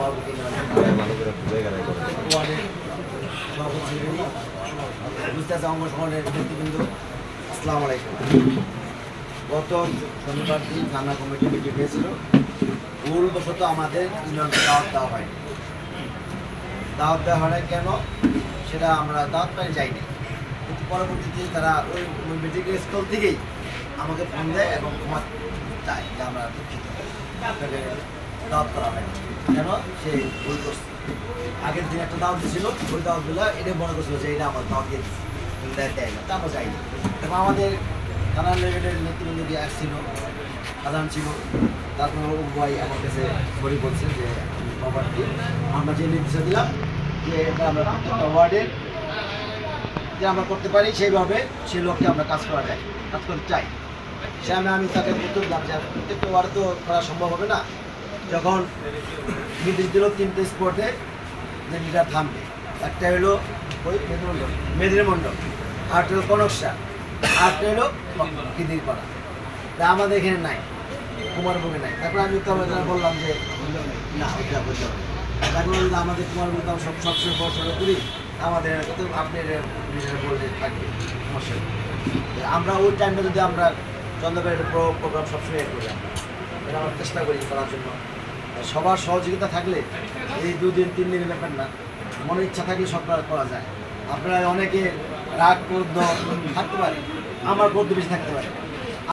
আসসালামু আলাইকুম। গত শনিবার দিন থানা কমিটি মিটিং হয়েছিল। ভুলবশত আমাদের দাওয়াত দেওয়া হয়নি। দাওয়াত দেওয়া হয় কেন সেটা আমরা দাওয়াত পাই যাইনি, কিন্তু পরবর্তীতে তারা ওই মিটিং স্থল থেকেই আমাকে ফোন দেয় এবং ক্ষমা চায় যে আমরা দুঃখিত, আপনাকে দাওয়াত করা হয়নি। কেন সে ভুল করছে, আগের দিন একটা দাওয়াত দিয়েছিল, ওই দাওয়াতগুলো এটা মনে করছিল যে এটা আমার দাওয়াত দিয়ে দেয় না, তা আমরা যাইনি। এবং আমাদের থানার লেভেলের নেতৃবৃন্দ দিয়ে আসছিল, সাধারণ ছিল। তারপর ভাই আমার কাছে সরি বলছে যে ওয়ার্ডটি আমরা যে নির্দেশ দিলাম যে আমরা প্রত্যেকটা ওয়ার্ডের যে আমরা করতে পারি সেইভাবে সেই লক্ষ্যে আমরা কাজ করা যায়, কাজ করতে চাই। সে আমি তাকে উত্তর দিলাম যে প্রত্যেকটা ওয়ার্ডে তো করা সম্ভব হবে না। যখন নির্দেশ দিল 3টে স্পটে যে লিডার থামবে, একটা হলো ওই মেদিনী মণ্ডল, আরেকটা হলো কনকশা, আরেকটা হলো কিদিরপাড়া। তা আমাদের এখানে নাই, কুমারভোগে নাই। তারপর আমি তো বললাম যে না ওইটা বলতে হবে। তারপর আমাদের কুমারভোগ সবসময় পড়াশোনা করি, আমাদের তো আপনার বললে থাকবে সমস্যা। আমরা ওই টাইমটা যদি আমরা চন্দ্রবাড়ির প্রোগ্রাম সবসময় করি, আমরা আমরা চেষ্টা করি করার জন্য। সবার সহযোগিতা থাকলে এই 2 দিন 3 দিনের ব্যাপার না, মনের ইচ্ছা থাকলে সব করা যায়। আপনারা অনেকে রাগ ক্রোধ থাকতে পারে, আমার ক্রোধ বেশি থাকতে পারে।